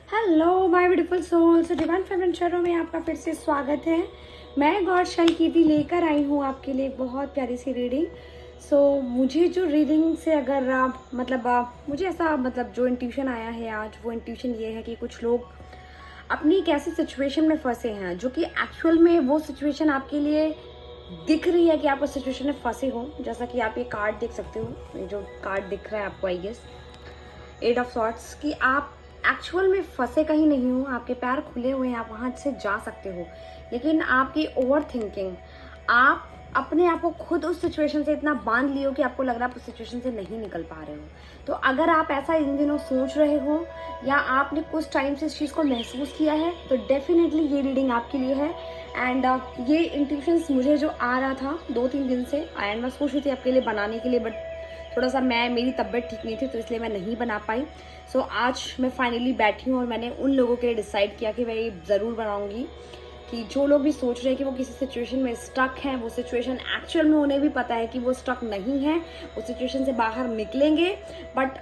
Hello my beautiful souls, divine feminine show में आपका फिर से स्वागत है। मैं गॉड शलकीर्ति लेकर आई हूँ आपके लिए एक बहुत प्यारी सी रीडिंग। मुझे जो रीडिंग से अगर मुझे ऐसा जो इंट्यूशन आया है आज, वो इंट्यूशन ये है कि कुछ लोग अपनी एक ऐसी सिचुएशन में फंसे हैं जो कि एक्चुअल में वो सिचुएशन आपके लिए दिख रही है कि आप उस सिचुएशन में फंसे हो। जैसा कि आप ये कार्ड देख सकते हो, ये जो कार्ड दिख रहा है आपको, I guess eight of swords, कि आप एक्चुअल में फंसे कहीं नहीं हो, आपके पैर खुले हुए हैं, आप वहाँ से जा सकते हो। लेकिन आपकी ओवर थिंकिंग, आप अपने आप को खुद उस सिचुएशन से इतना बांध लियो कि आपको लग रहा है आप उस सिचुएशन से नहीं निकल पा रहे हो। तो अगर आप ऐसा इन दिनों सोच रहे हो या आपने कुछ टाइम से इस चीज़ को महसूस किया है, तो डेफिनेटली ये रीडिंग आपके लिए है। एंड ये इंट्यूशंस मुझे जो आ रहा था 2-3 दिन से, एंड मैं सोच रही थी आपके लिए बनाने के लिए, बट थोड़ा सा मेरी तबीयत ठीक नहीं थी तो इसलिए मैं नहीं बना पाई। आज मैं फाइनली बैठी हूँ और मैंने उन लोगों के लिए डिसाइड किया कि मैं ये ज़रूर बनाऊँगी कि जो लोग भी सोच रहे हैं कि वो किसी सिचुएशन में स्टक हैं, वो सिचुएशन एक्चुअल में उन्हें भी पता है कि वो स्टक नहीं है, वो सिचुएशन से बाहर निकलेंगे, बट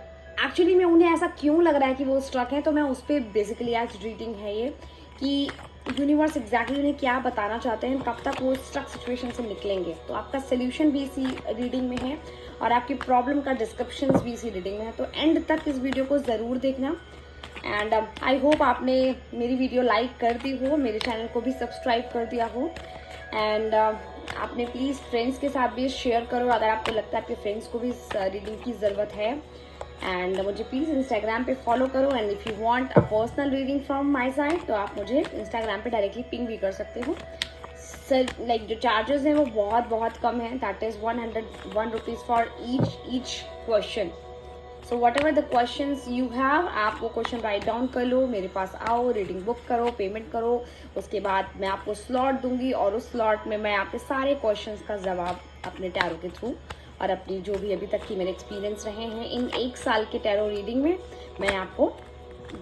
एक्चुअली में उन्हें ऐसा क्यों लग रहा है कि वो स्टक है। तो मैं उस पर बेसिकली आज रीडिंग है ये, कि यूनिवर्स एग्जैक्टली उन्हें क्या बताना चाहते हैं, कब तक वो स्टक सिचुएशन से निकलेंगे। तो आपका सोल्यूशन भी इसी रीडिंग में है और आपकी प्रॉब्लम का डिस्क्रिप्शन भी इसी रीडिंग में है। तो एंड तक इस वीडियो को ज़रूर देखना। एंड आई होप आपने मेरी वीडियो लाइक कर दी हो, मेरे चैनल को भी सब्सक्राइब कर दिया हो, एंड आपने प्लीज़ फ्रेंड्स के साथ भी शेयर करो अगर आपको लगता है आपके फ्रेंड्स को भी इस रीडिंग की ज़रूरत है। एंड मुझे प्लीज़ इंस्टाग्राम पे फॉलो करो। And if you want a personal reading from my side तो आप मुझे इंस्टाग्राम पे डायरेक्टली पिंग भी कर सकते हो। सर जो चार्जेस हैं वो बहुत कम है, that is 101 rupees for each question. So what ever the question you have, आप वो क्वेश्चन राइट डाउन कर लो, मेरे पास आओ, रीडिंग बुक करो, पेमेंट करो, उसके बाद मैं आपको स्लॉट दूंगी और उस स्लॉट में मैं आपके सारे क्वेश्चंस का जवाब अपने टैरो के थ्रू और अपनी जो भी अभी तक की मेरे एक्सपीरियंस रहे हैं इन 1 साल के टैरो रीडिंग में मैं आपको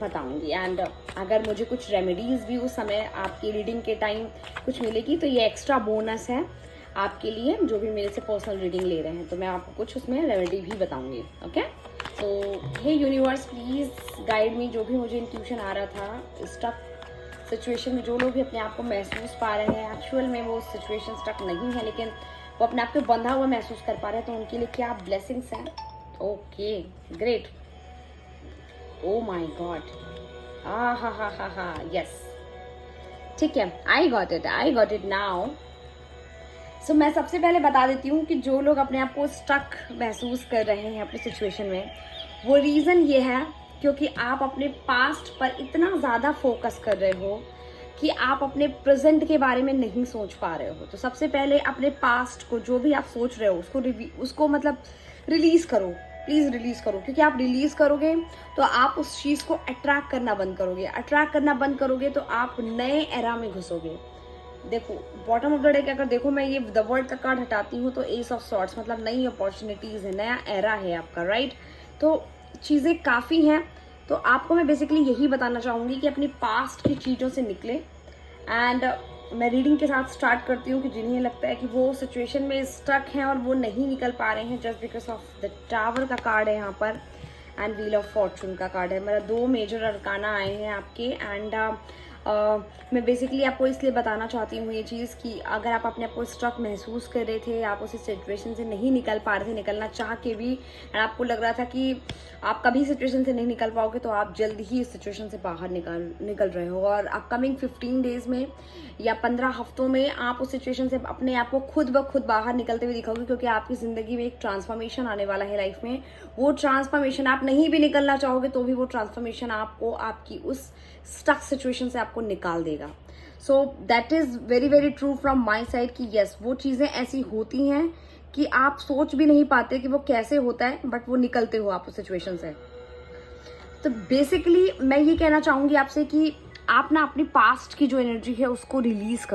बताऊंगी। एंड अगर मुझे कुछ रेमेडीज़ भी उस समय आपकी रीडिंग के टाइम कुछ मिलेगी तो ये एक्स्ट्रा बोनस है आपके लिए जो भी मेरे से पर्सनल रीडिंग ले रहे हैं। तो मैं आपको कुछ उसमें रेमेडी भी बताऊंगी। ओके, तो हे यूनिवर्स प्लीज़ गाइड मी। जो भी मुझे इंट्यूशन आ रहा था स्टक सिचुएशन में, जो लोग भी अपने आप को महसूस पा रहे हैं एक्चुअल में वो सिचुएशन स्टक नहीं है लेकिन वो अपने आप को बंधा हुआ महसूस कर पा रहे हैं, तो उनके लिए क्या ब्लेसिंग्स हैं। ओके ग्रेट, ओ माई गॉड, हा, यस, ठीक है, आई गॉट इट नाउ। सो मैं सबसे पहले बता देती हूँ कि जो लोग अपने आप को स्टक महसूस कर रहे हैं अपनी सिचुएशन में, वो रीज़न ये है क्योंकि आप अपने पास्ट पर इतना ज़्यादा फोकस कर रहे हो कि आप अपने प्रेजेंट के बारे में नहीं सोच पा रहे हो। तो सबसे पहले अपने पास्ट को, जो भी आप सोच रहे हो उसको रिलीज़ करो, प्लीज़ रिलीज़ करो, क्योंकि आप रिलीज़ करोगे तो आप उस चीज़ को अट्रैक्ट करना बंद करोगे तो आप नए एरा में घुसोगे। देखो बॉटम ऑफ द डेक अगर देखो, मैं ये द वर्ल्ड का कार्ड हटाती हूँ तो एस ऑफ सॉर्ट्स, मतलब नई अपॉर्चुनिटीज़ है, नया एरा है आपका, राइट। तो चीज़ें काफ़ी हैं। तो आपको मैं बेसिकली यही बताना चाहूँगी कि अपनी पास्ट की चीज़ों से निकले। एंड मैं रीडिंग के साथ स्टार्ट करती हूँ कि जिन्हें लगता है कि वो सिचुएशन में स्टक हैं और वो नहीं निकल पा रहे हैं just because of the tower का कार्ड है यहाँ पर, एंड व्हील ऑफ फॉर्चून का कार्ड है। मेरा 2 मेजर अरकाना आए हैं आपके। एंड मैं बेसिकली आपको इसलिए बताना चाहती हूँ ये चीज़ कि अगर आप अपने आप को स्ट्रक महसूस कर रहे थे, आप उस सिचुएशन से नहीं निकल पा रहे थे, निकलना चाह के भी, एंड आपको लग रहा था कि आप कभी सिचुएशन से नहीं निकल पाओगे, तो आप जल्द ही इस सिचुएशन से बाहर निकल रहे हो। और अपकमिंग 15 डेज में या 15 हफ्तों में आप उस सिचुएशन से अपने आप को खुद ब खुद बाहर निकलते हुए दिखाओगे, क्योंकि आपकी ज़िंदगी में एक ट्रांसफॉर्मेशन आने वाला है लाइफ में। वो ट्रांसफॉर्मेशन, आप नहीं भी निकलना चाहोगे तो भी वो ट्रांसफॉर्मेशन आपको आपकी उस स्टक सिचुएशन से आपको निकाल देगा। So that is very true from my side कि यस, वो चीज़ें ऐसी होती हैं कि आप सोच भी नहीं पाते कि वो कैसे होता है, बट वो निकलते हो आप उस सिचुएशन से। तो बेसिकली मैं ये कहना चाहूँगी आपसे कि आप ना अपनी पास्ट की जो एनर्जी है उसको रिलीज़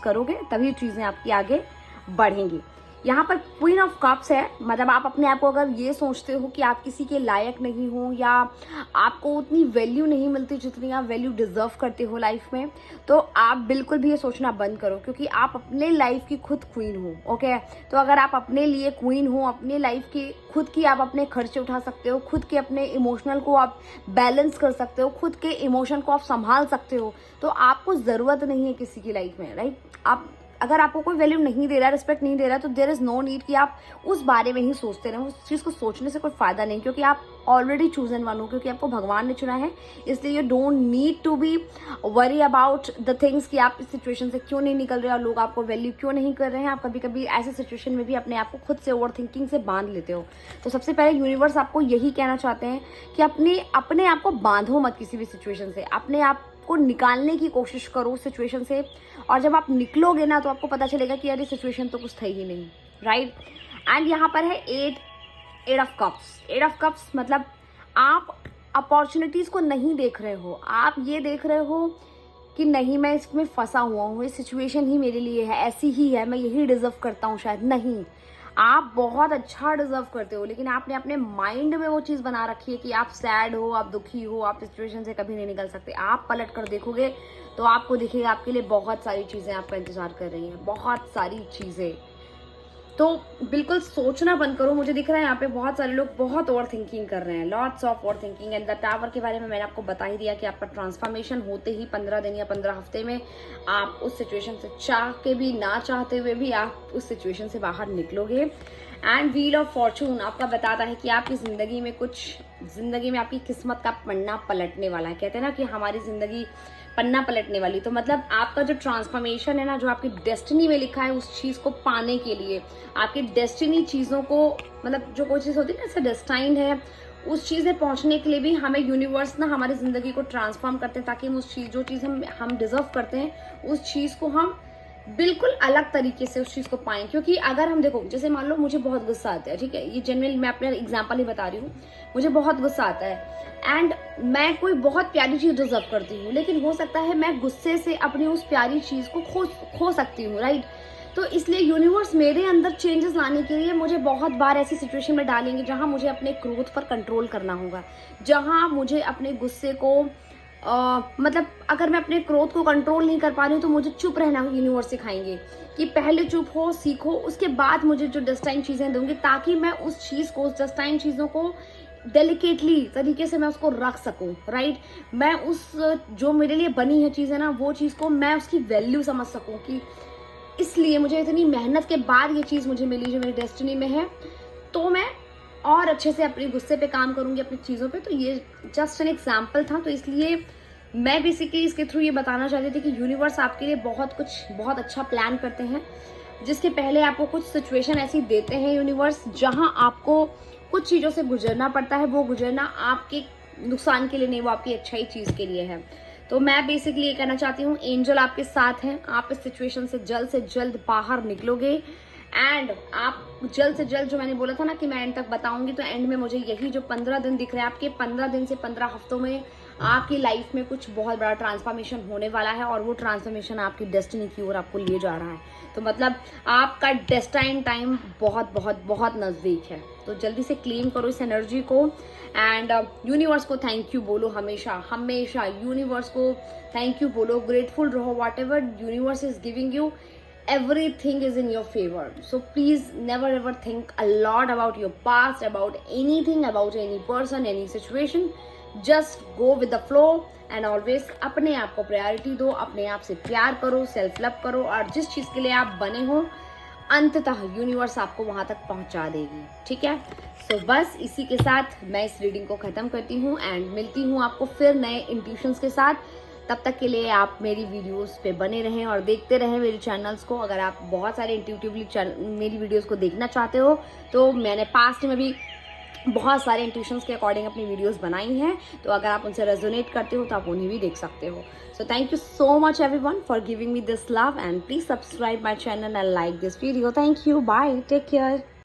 करोगे तभी चीज़ें आपकी आगे बढ़ेंगी। यहाँ पर क्वीन ऑफ कप्स है, मतलब आप अपने आप को अगर ये सोचते हो कि आप किसी के लायक नहीं हो या आपको उतनी वैल्यू नहीं मिलती जितनी आप वैल्यू डिजर्व करते हो लाइफ में, तो आप बिल्कुल भी ये सोचना बंद करो, क्योंकि आप अपने लाइफ की खुद क्वीन हो। ओके, तो अगर आप अपने लिए क्वीन हो, अपने लाइफ की खुद की आप अपने खर्चे उठा सकते हो, खुद के अपने इमोशनल को आप बैलेंस कर सकते हो, खुद के इमोशन को आप संभाल सकते हो, तो आपको ज़रूरत नहीं है किसी की लाइफ में, राइट। आप अगर आपको कोई वैल्यू नहीं दे रहा, रिस्पेक्ट नहीं दे रहा, तो देयर इज़ नो नीड कि आप उस बारे में ही सोचते रहें। उस चीज़ को सोचने से कोई फ़ायदा नहीं, क्योंकि आप ऑलरेडी चूजन वन हो, क्योंकि आपको भगवान ने चुना है। इसलिए you don't need to be worry about the things कि आप इस सिचुएशन से क्यों नहीं निकल रहे और लोग आपको वैल्यू क्यों नहीं कर रहे हैं। आप कभी कभी ऐसे सिचुएशन में भी अपने आप को खुद से ओवर थिंकिंग से बांध लेते हो। तो सबसे पहले यूनिवर्स आपको यही कहना चाहते हैं कि अपने आप को बांधो मत किसी भी सिचुएशन से, अपने आप को निकालने की कोशिश करो सिचुएशन से। और जब आप निकलोगे ना, तो आपको पता चलेगा कि यार ये सिचुएशन तो कुछ था ही नहीं, राइट। एंड यहाँ पर है eight of cups. Eight of cups मतलब आप अपॉर्चुनिटीज़ को नहीं देख रहे हो, आप ये देख रहे हो कि नहीं मैं इसमें फंसा हुआ हूँ, ये सिचुएशन ही मेरे लिए है, ऐसी ही है, मैं यही डिजर्व करता हूँ शायद। नहीं, आप बहुत अच्छा डिजर्व करते हो, लेकिन आपने अपने माइंड में वो चीज़ बना रखी है कि आप सैड हो, आप दुखी हो, आप सिचुएशन से कभी नहीं निकल सकते। आप पलट कर देखोगे तो आपको दिखेगा आपके लिए बहुत सारी चीज़ें आपका इंतजार कर रही हैं, बहुत सारी चीज़ें। तो बिल्कुल सोचना बंद करो। मुझे दिख रहा है यहाँ पे बहुत सारे लोग बहुत ओवर थिंकिंग कर रहे हैं, lots of over thinking. And the tower के बारे में मैंने आपको बता ही दिया कि आपका ट्रांसफॉर्मेशन होते ही 15 दिन या 15 हफ्ते में आप उस सिचुएशन से चाह के भी ना चाहते हुए भी आप उस सिचुएशन से बाहर निकलोगे। एंड व्हील ऑफ फॉर्चून आपका बताता है कि आपकी ज़िंदगी में आपकी किस्मत का पन्ना पलटने वाला है। कहते हैं ना कि हमारी ज़िंदगी पन्ना पलटने वाली, तो मतलब आपका जो ट्रांसफॉर्मेशन है ना, जो आपकी डेस्टिनी में लिखा है उस चीज़ को पाने के लिए, आपकी डेस्टिनी चीज़ों को, मतलब जो कोई चीज़ होती है ना ऐसे डेस्टाइंड है, उस चीज़ में पहुंचने के लिए भी हमें यूनिवर्स ना हमारी ज़िंदगी को ट्रांसफॉर्म करते हैं, ताकि हम उस चीज़, जो चीज़ हम डिजर्व करते हैं, उस चीज़ को हम बिल्कुल अलग तरीके से उस चीज़ को पाएं। क्योंकि अगर हम देखो, जैसे मान लो मुझे बहुत गुस्सा आता है, ठीक है, ये जनरल मैं अपने एग्जांपल ही बता रही हूँ, मुझे बहुत गुस्सा आता है एंड मैं कोई बहुत प्यारी चीज़ डिजर्व करती हूँ, लेकिन हो सकता है मैं गुस्से से अपनी उस प्यारी चीज़ को खो सकती हूँ, राइट। तो इसलिए यूनिवर्स मेरे अंदर चेंजेस लाने के लिए मुझे बहुत बार ऐसी सिचुएशन में डालेंगे जहाँ मुझे अपने क्रोध पर कंट्रोल करना होगा, जहाँ मुझे अपने गुस्से को मतलब अगर मैं अपने क्रोध को कंट्रोल नहीं कर पा रही हूँ तो मुझे चुप रहना यूनिवर्स सिखाएंगे कि पहले चुप हो, सीखो, उसके बाद मुझे जो डेस्टाइन चीज़ें दूंगी, ताकि मैं उस चीज़ को, उस डेस्टाइन चीज़ों को डेलिकेटली तरीके से मैं उसको रख सकूं, राइट। मैं उस जो मेरे लिए बनी है चीज़ें ना, वो चीज़ को मैं उसकी वैल्यू समझ सकूं कि इसलिए मुझे इतनी मेहनत के बाद ये चीज़ मुझे मिली जो मेरी डेस्टिनी में है, तो मैं और अच्छे से अपने गुस्से पे काम करूंगी, अपनी चीज़ों पे। तो ये जस्ट एन एग्जाम्पल था, तो इसलिए मैं बेसिकली इसके थ्रू ये बताना चाहती थी कि यूनिवर्स आपके लिए बहुत अच्छा प्लान करते हैं, जिसके पहले आपको कुछ सिचुएशन ऐसी देते हैं यूनिवर्स जहां आपको कुछ चीज़ों से गुजरना पड़ता है। वो गुजरना आपके नुकसान के लिए नहीं, वो आपकी अच्छाई चीज़ के लिए है। तो मैं बेसिकली ये कहना चाहती हूँ, एंजल आपके साथ हैं, आप इस सिचुएशन से जल्द बाहर निकलोगे। एंड आप जल्द से जल्द, जो मैंने बोला था ना कि मैं एंड तक बताऊंगी, तो एंड में मुझे यही जो 15 दिन दिख रहे हैं, आपके 15 दिन से 15 हफ्तों में आपकी लाइफ में कुछ बहुत बड़ा ट्रांसफॉर्मेशन होने वाला है, और वो ट्रांसफॉर्मेशन आपकी डेस्टिनी की ओर आपको ले जा रहा है। तो मतलब आपका डेस्टाइन टाइम बहुत नज़दीक है। तो जल्दी से क्लेम करो इस एनर्जी को। एंड यूनिवर्स को थैंक यू बोलो, हमेशा यूनिवर्स को थैंक यू बोलो, ग्रेटफुल रहो। What ever universe is giving you, everything is in your favor. So please never ever think a lot about your past, about anything, about any person, any situation. Just go with the flow and always अपने आप को priority दो, अपने आप से प्यार करो, self love करो, और जिस चीज़ के लिए आप बने हो अंततः यूनिवर्स आपको वहाँ तक पहुँचा देगी, ठीक है। सो बस इसी के साथ मैं इस रीडिंग को ख़त्म करती हूँ एंड मिलती हूँ आपको फिर नए इंट्यूशंस के साथ। तब तक के लिए आप मेरी वीडियोस पे बने रहें और देखते रहें मेरे चैनल्स को। अगर आप बहुत सारे इंट्यूटिवली मेरी वीडियोस को देखना चाहते हो, तो मैंने पास्ट में भी बहुत सारे इंट्यूशंस के अकॉर्डिंग अपनी वीडियोस बनाई हैं, तो अगर आप उनसे रेजोनेट करते हो तो आप उन्हें भी देख सकते हो। So thank you so much everyone for giving me this love, and please subscribe my channel and like this video. Thank you, bye, take care.